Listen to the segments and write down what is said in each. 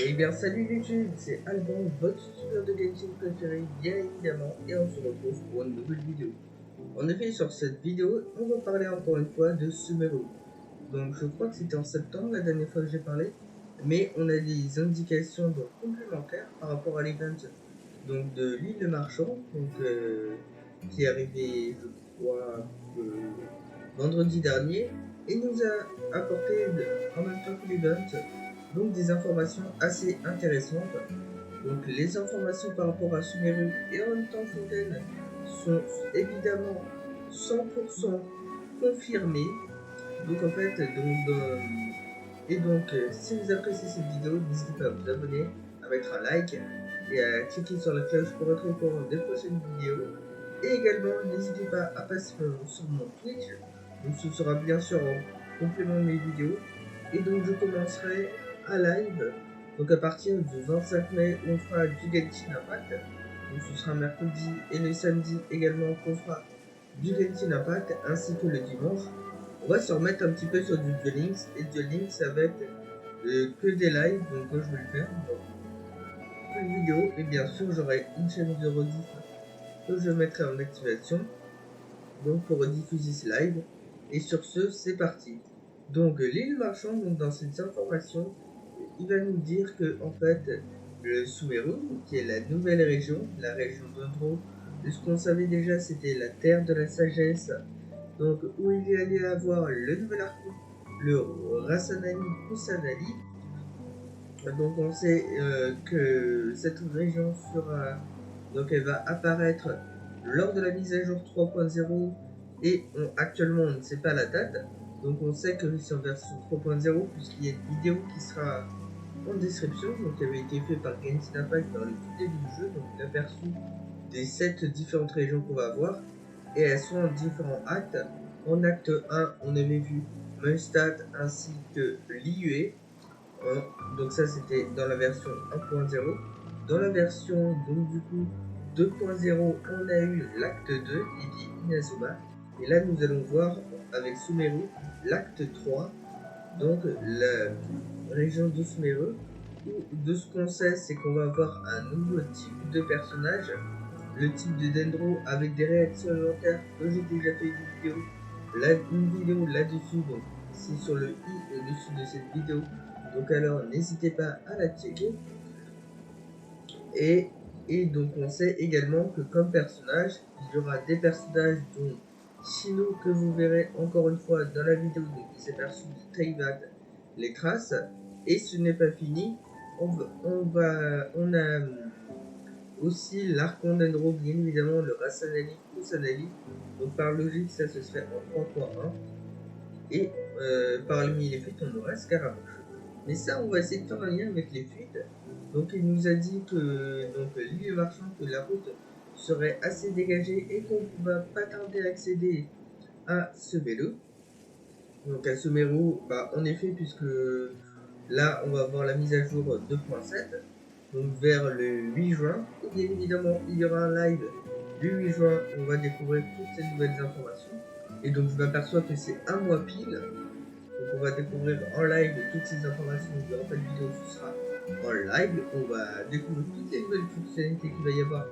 Eh bien salut YouTube, c'est Alban, votre youtubeur de Genshin préféré bien évidemment, et on se retrouve pour une nouvelle vidéo. En effet, sur cette vidéo, on va parler encore une fois de Sumeru. Donc je crois que c'était en septembre la dernière fois que j'ai parlé, mais on a des indications donc, complémentaires par rapport à l'event donc de l'île marchand, qui est arrivé je crois vendredi dernier, et nous a apporté en même temps que l'event donc des informations assez intéressantes. Donc les informations par rapport à Sumeru et en même temps Fontaine sont évidemment 100% confirmées. Donc en fait, si vous appréciez cette vidéo, n'hésitez pas à vous abonner, à mettre un like et à cliquer sur la cloche pour être au courant des prochaines vidéos. Et également, n'hésitez pas à passer sur mon Twitch. Donc ce sera bien sûr en complément de mes vidéos. Et donc je commencerai un live. Donc à partir du 25 mai, on fera du Genshin Impact. Donc ce sera mercredi et le samedi également qu'on fera du Genshin Impact ainsi que le dimanche. On va se remettre un petit peu sur du Duel Links, et Duel Links ça va être que des lives, donc je vais le faire dans une vidéo, et bien sûr j'aurai une chaîne de rediff que je mettrai en activation donc pour rediffuser ce live. Et sur ce, c'est parti. Donc l'île marchand, donc dans cette information, il va nous dire que en fait le Sumeru, qui est la nouvelle région, la région d'Ondro, ce qu'on savait déjà c'était la terre de la sagesse, donc où il y allait avoir le nouvel arc, le Rasanani Kusanali. Donc on sait que cette région sera, donc elle va apparaître lors de la mise à jour 3.0, et actuellement on ne sait pas la date. Donc on sait que c'est en version 3.0 puisqu'il y a une vidéo qui sera en description, donc qui avait été faite par Genshin Impact dans le tout début du jeu, donc l'aperçu des 7 différentes régions qu'on va avoir, et elles sont en différents actes. En acte 1, on avait vu Munstad ainsi que Liyue. Donc ça c'était dans la version 1.0. Dans la version donc du coup 2.0, on a eu l'acte 2 qui dit Inazuma. Et là nous allons voir avec Sumeru l'acte 3, donc la région de Sumeru, où de ce qu'on sait c'est qu'on va avoir un nouveau type de personnage, le type de Dendro avec des réactions alimentaires que j'ai déjà fait une vidéo là-dessus, donc c'est sur le i au-dessus de cette vidéo. Donc alors n'hésitez pas à la checker. Et, donc on sait également que comme personnage, il y aura des personnages dont Shino que vous verrez encore une fois dans la vidéo, donc il s'est perçu de Teyvat les traces. Et ce n'est pas fini, on a aussi l'Archon Dendro, bien évidemment le Rasanali Kusanali. Donc par logique ça ce serait en 3.1. Et parmi les fuites on aura Scaramouche. Mais ça on va essayer de faire un lien avec les fuites. Donc il nous a dit que l'île marchand, que la route serait assez dégagée et qu'on va pas tarder à accéder à Sumeru. Donc à Sumeru, en effet, puisque là on va avoir la mise à jour 2.7, donc vers le 8 juin. Et bien évidemment il y aura un live le 8 juin où on va découvrir toutes ces nouvelles informations. Et donc je m'aperçois que c'est un mois pile. Donc on va découvrir en live toutes ces informations. Il n'y aura pas de vidéo, ce sera en live. On va découvrir toutes les nouvelles fonctionnalités qu'il va y avoir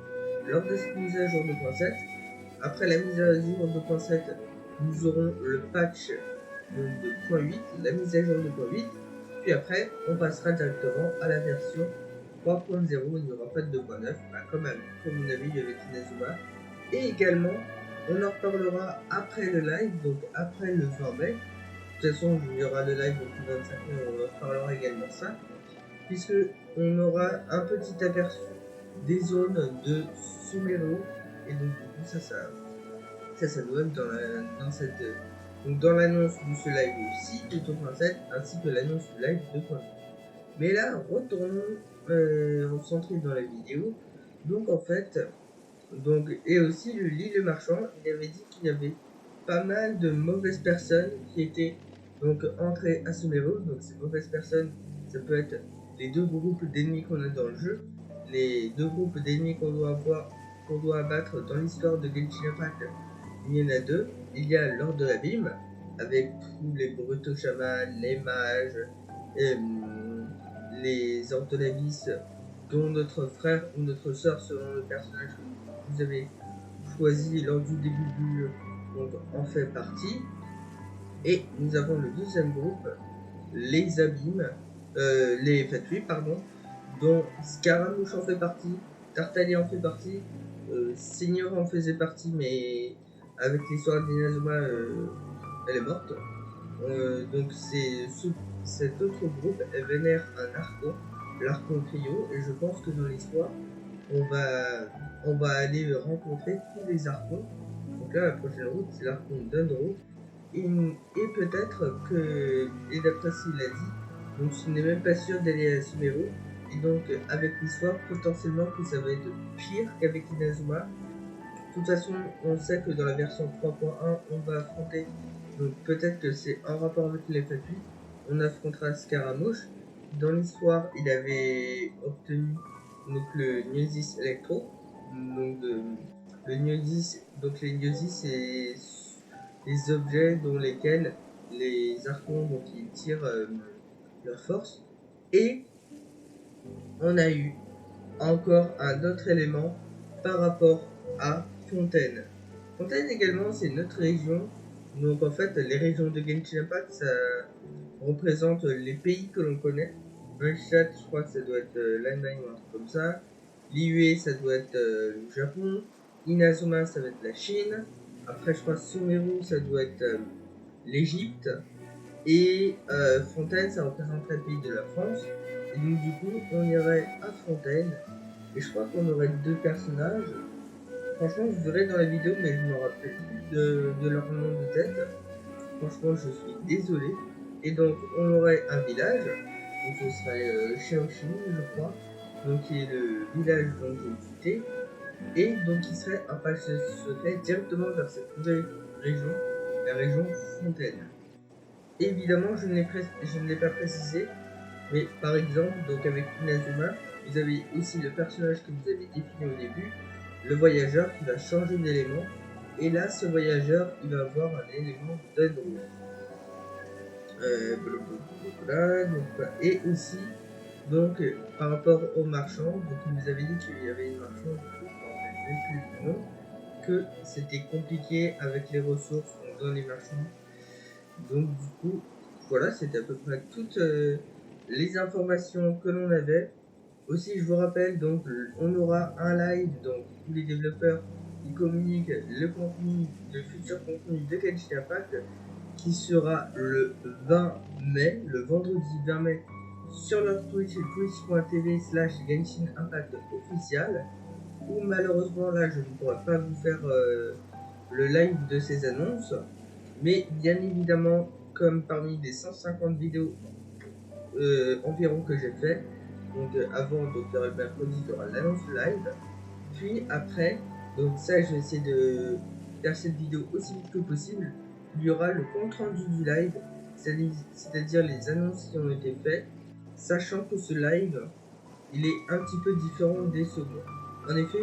lors de cette mise à jour 2.7. Après la mise à jour 2.7, nous aurons le patch de 2.8, la mise à jour 2.8. Puis après, on passera directement à la version 3.0. Il n'y aura pas de 2.9, comme on avait eu avec Inazuma. Et également, on en reparlera après le live, donc après le 20 mai. De toute façon, il y aura le live le 25 mai, on en reparlera également ça, puisque on aura un petit aperçu des zones de Sumeru. Et donc du coup ça doit être dans l'annonce de ce live aussi de 2.7 ainsi que l'annonce du live 2.9. Mais là retournons centré dans la vidéo. Donc en fait et aussi l'île marchand, il avait dit qu'il y avait pas mal de mauvaises personnes qui étaient donc entrées à Sumeru. Donc ces mauvaises personnes, ça peut être les deux groupes d'ennemis qu'on a dans le jeu, les deux groupes d'ennemis qu'on doit abattre dans l'histoire de Genshin Impact. Il y en a deux. Il y a l'Ordre de l'Abîme avec tous les brutaux chamans, les mages, les Ordonavis, dont notre frère ou notre soeur selon le personnage que vous avez choisi lors du début du jeu, donc en fait partie. Et nous avons le deuxième groupe, les Abîmes, les Fatui, pardon, dont Scaramouche en fait partie, Tartaglia en fait partie, Seigneur en faisait partie, mais avec l'histoire d'Inazuma, elle est morte. Donc cet autre groupe vénère un Archon, l'Archon Trio, et je pense que dans l'histoire, on va aller rencontrer tous les Archons. Donc là, la prochaine route, c'est l'Archon Dundro. Et peut-être que, et d'après ce qu'il a dit, donc je n'ai même pas sûr d'aller à Sumeru. Et donc, avec l'histoire, potentiellement que ça va être pire qu'avec Inazuma. De toute façon, on sait que dans la version 3.1, on va affronter, donc peut-être que c'est en rapport avec les Fatui, on affrontera Scaramouche. Dans l'histoire, il avait obtenu donc le Gnosis Electro. Donc, le Gnosis, donc les Gnosis, c'est les objets dont lesquels les archons donc, ils tirent leur force. Et on a eu encore un autre élément par rapport à Fontaine. Fontaine également, c'est notre région. Donc en fait, les régions de Genshin Impact, ça représente les pays que l'on connaît. Neustadt, je crois que ça doit être l'Allemagne ou un truc comme ça. Liyue, ça doit être le Japon. Inazuma, ça va être la Chine. Après, je crois Sumeru, ça doit être l'Égypte. Et Fontaine, ça représenterait le pays de la France. Et donc du coup, on irait à Fontaine. Et je crois qu'on aurait deux personnages. Franchement, vous verrez dans la vidéo, mais je me rappelle plus de leur nom de tête. Franchement, je suis désolé. Et donc, on aurait un village. Donc, ce serait Shaoxing, je crois. Donc, qui est le village dont j'ai quitté. Et donc, il serait un passage secret directement vers cette nouvelle région, la région Fontaine. Évidemment, je ne l'ai pas précisé, mais par exemple, donc avec Inazuma, vous avez aussi le personnage que vous avez défini au début, le voyageur qui va changer d'élément. Et là, ce voyageur, il va avoir un élément d'Undro. Et aussi, donc, par rapport aux marchands, donc il nous avait dit qu'il y avait une marchande, je ne me rappelle même plus du nom, que c'était compliqué avec les ressources dans les marchands. Donc du coup, voilà, c'était à peu près toutes les informations que l'on avait. Aussi, je vous rappelle, donc, on aura un live, donc, où les développeurs ils communiquent le contenu, le futur contenu de Genshin Impact, qui sera le 20 mai, le vendredi 20 mai, sur leur Twitch, twitch.tv/Genshin Impact officiel, où malheureusement, là, je ne pourrai pas vous faire le live de ces annonces, mais bien évidemment, comme parmi les 150 vidéos environ que j'ai fait, donc avant, donc il y aura le mercredi, il y aura l'annonce live, puis après, donc ça je vais essayer de faire cette vidéo aussi vite que possible, il y aura le compte rendu du live, c'est-à-dire les annonces qui ont été faites, sachant que ce live, il est un petit peu différent des seconds. En effet,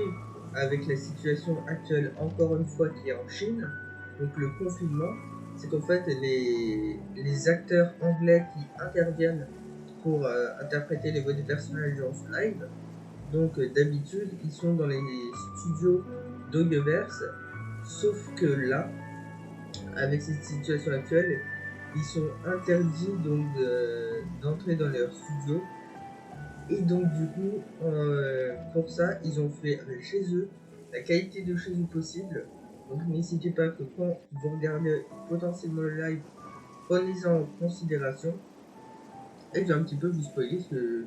avec la situation actuelle, encore une fois, qui est en Chine, donc le confinement, c'est qu'en fait, les acteurs anglais qui interviennent pour interpréter les voix des personnages dans ce live, donc d'habitude, ils sont dans les studios d'Audioverse, sauf que là, avec cette situation actuelle, ils sont interdits donc d'entrer dans leurs studios. Et donc du coup, pour ça, ils ont fait chez eux la qualité de chez eux possible. Donc n'hésitez pas que quand vous regardez potentiellement le live, prenez-en en considération. Et je vais un petit peu vous spoiler ce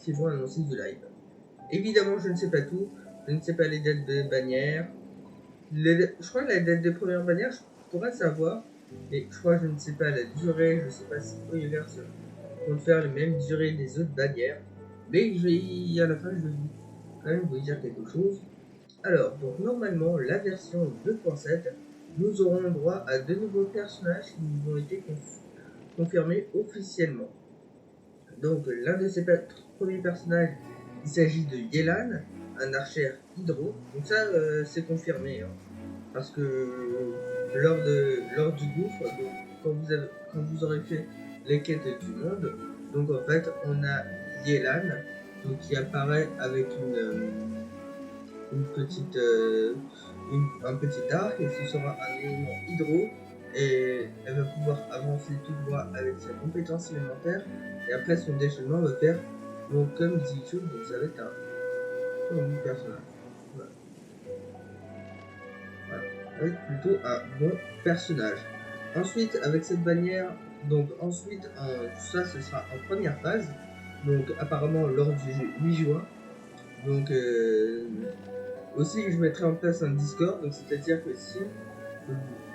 qu'ils vont annoncer du live. Évidemment, je ne sais pas tout. Je ne sais pas les dates de bannière. Je crois que la date de première bannière, je pourrais savoir. Mais je crois que je ne sais pas la durée. Je ne sais pas si Universe vont faire les mêmes durées des autres bannières. Mais à la fin, je vais quand même vous dire quelque chose. Alors, donc normalement, la version 2.7, nous aurons droit à de nouveaux personnages qui nous ont été confirmés officiellement. Donc, l'un de ces premiers personnages, il s'agit de Yelan, un archer hydro. Donc ça, c'est confirmé. Hein, parce que lors du gouffre, donc, quand vous aurez fait les quêtes du monde, donc en fait, on a Yelan, donc qui apparaît avec un petit arc, et ce sera un élément hydro, et elle va pouvoir avancer tout droit avec sa compétence élémentaire, et après son déchaînement va faire donc comme Zichu, donc ça va être un bon personnage. Voilà. Avec plutôt un bon personnage. Ensuite, avec cette bannière, donc ensuite, ça ce sera en première phase, donc apparemment lors du 8 juin. Donc aussi je mettrai en place un Discord, donc c'est-à-dire que si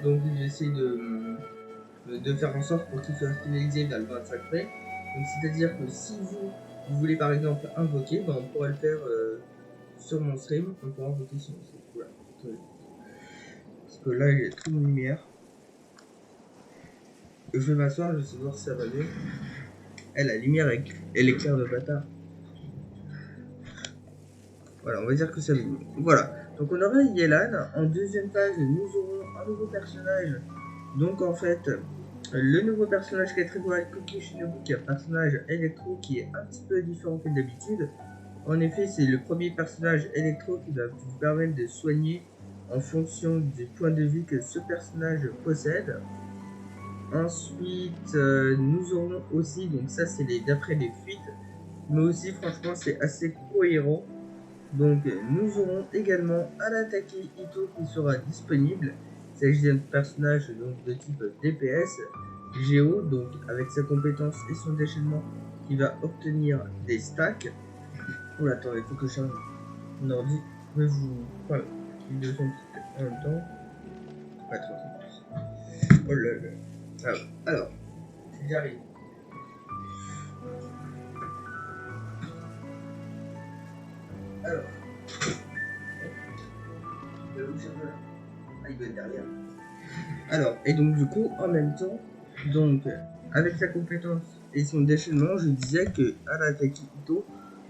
donc j'essaie de faire en sorte pour qu'il soit finalisé vers le 25 mai. Donc c'est-à-dire que si vous voulez par exemple invoquer, ben, on pourra le faire sur mon stream, on pourra invoquer sur mon stream. Voilà. Parce que là j'ai trop de lumière. Je vais m'asseoir, je vais savoir si ça va mieux. La lumière elle éclaire de bâtard. Voilà, on va dire que ça va mieux. Voilà. Donc on aura Yelan. En deuxième phase, nous aurons un nouveau personnage. Donc en fait, le nouveau personnage qui est très beau, Koki Shinobu, qui est un personnage électro qui est un petit peu différent que d'habitude. En effet, c'est le premier personnage électro qui va vous permettre de soigner en fonction du point de vie que ce personnage possède. Ensuite, nous aurons aussi, donc ça c'est d'après les fuites, mais aussi franchement c'est assez cohérent. Donc nous aurons également Arataki Ito qui sera disponible. Il s'agit d'un personnage donc, de type DPS, Géo, donc avec sa compétence et son déchaînement qui va obtenir des stacks. Oh attends, il faut que je change mon ordi. Je vais vous prendre une deuxième en même temps. Ouais, tranquille. Oh là là. Alors, j'y arrive. Alors. Il doit être derrière. Alors, et donc du coup, en même temps, donc avec sa compétence et son déchaînement, je disais que Arataki Ito,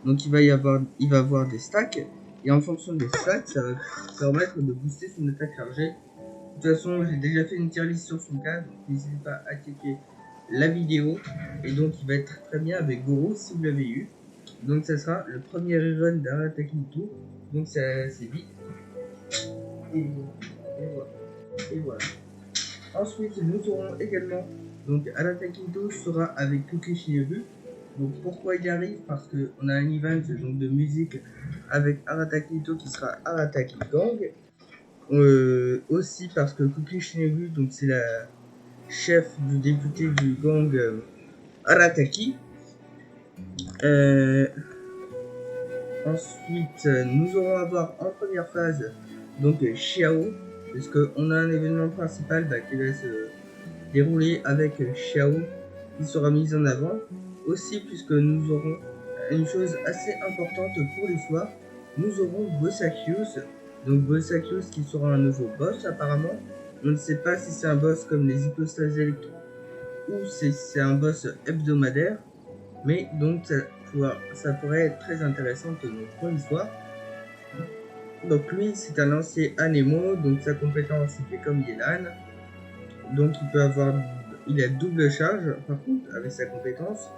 donc il va avoir des stacks, et en fonction des stacks, ça va permettre de booster son attaque chargée. De toute façon, j'ai déjà fait une tier list sur son cas, donc n'hésitez pas à checker la vidéo, et donc il va être très bien avec Goro si vous l'avez eu. Donc ça sera le premier rerun d'Arataki Ito, donc c'est vite. Et voilà. Ensuite, nous aurons également, donc Arataki Ito sera avec Koki Shinobu. Donc pourquoi il arrive? Parce qu'on a un event donc, de musique avec Arataki Ito qui sera Arataki Gang. Aussi parce que Koki Shinobu, donc c'est la chef du député du gang Arataki. Ensuite, nous allons avoir en première phase donc Xiao, puisqu'on a un événement principal qui va se dérouler avec Xiao qui sera mise en avant. Aussi, puisque nous aurons une chose assez importante pour l'histoire, nous aurons Bossakius. Donc Bossakius qui sera un nouveau boss apparemment. On ne sait pas si c'est un boss comme les hypostases électro ou si c'est un boss hebdomadaire, mais donc ça pourrait être très intéressant pour l'histoire. Donc lui c'est un ancien Anemo, donc sa compétence fait comme Yelan. Donc il a double charge par contre avec sa compétence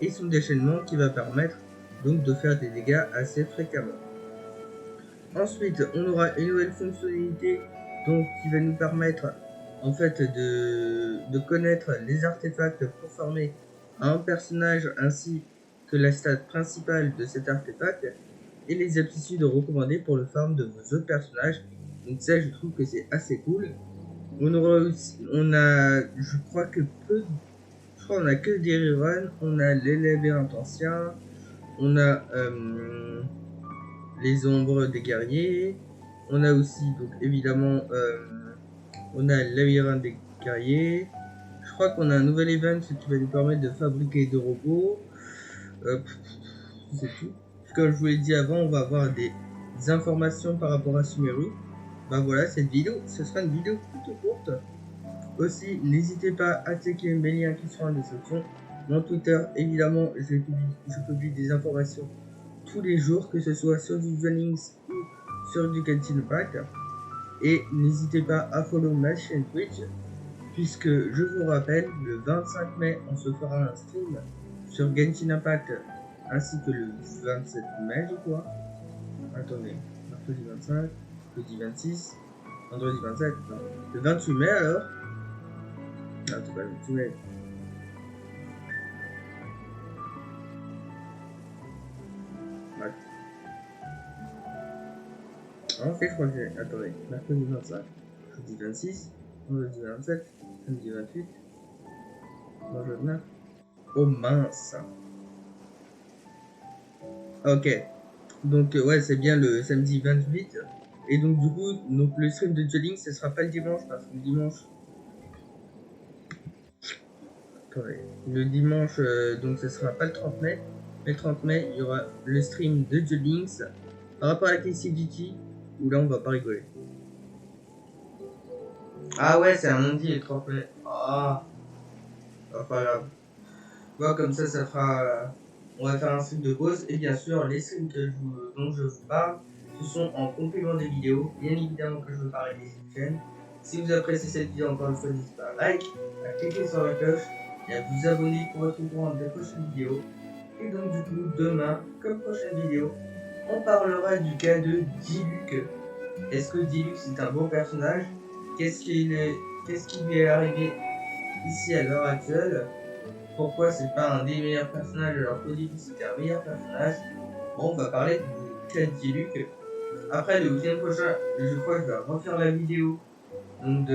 et son déchaînement qui va permettre donc de faire des dégâts assez fréquemment. Ensuite on aura une nouvelle fonctionnalité donc qui va nous permettre en fait de connaître les artefacts pour former un personnage ainsi que la stat principale de cet artefact et les aptitudes recommandées pour le farm de vos autres personnages. Donc ça je trouve que c'est assez cool. On a, je crois on a que des reruns, on a l'élevé ancien, on a les ombres des guerriers, on a aussi donc évidemment on a le labyrinthe des guerriers. Je crois qu'on a un nouvel event qui va nous permettre de fabriquer des robots. C'est tout. Comme je vous l'ai dit avant, on va avoir des informations par rapport à Sumeru. Voilà, cette vidéo, ce sera une vidéo plutôt courte. Aussi, n'hésitez pas à checker mes liens qui seront en description. Mon Twitter, évidemment, je publie des informations tous les jours, que ce soit sur du Zonnings ou sur du Genshin Impact. Et n'hésitez pas à follow ma chaîne Twitch, puisque je vous rappelle, le 25 mai, on se fera un stream sur Genshin Impact ainsi que le 27 mai, je crois. Attendez, mercredi 25, jeudi 26, vendredi 27, non. Le 28 mai alors. Ah, c'est pas le 28 mai. Ouais. En fait, je crois que j'ai. Attendez, mercredi 25, jeudi 26, vendredi 27, samedi 28, vendredi 29. Oh mince! Ok. Donc, ouais, c'est bien le samedi 28. Et donc, du coup, donc, le stream de Jolink, ce sera pas le dimanche, parce que le dimanche. Attendez. Le dimanche, donc, ce sera pas le 30 mai. Mais le 30 mai, il y aura le stream de Jolinks par rapport à la KCGT, où là, on va pas rigoler. Ah ouais, c'est un lundi le 30 mai. Ah, pas grave. Bon, comme ça fera. On va faire un stream de pause. Et bien sûr, les streams dont je vous parle, ce sont en complément des vidéos. Bien évidemment que je veux parler des chaînes. Si vous appréciez cette vidéo, encore une fois, n'hésitez pas à like, à cliquer sur la cloche et à vous abonner pour être au courant des prochaines vidéos. Et donc, du coup, demain, comme prochaine vidéo, on parlera du cas de Diluc. Est-ce que Diluc est un bon personnage? Qu'est-ce qui lui est arrivé ici à l'heure actuelle? Pourquoi c'est pas un des meilleurs personnages alors qu'au début c'était un meilleur personnage? Bon, on va parler du cas de Diluc. Après, le week-end prochain, je crois que je vais refaire la vidéo donc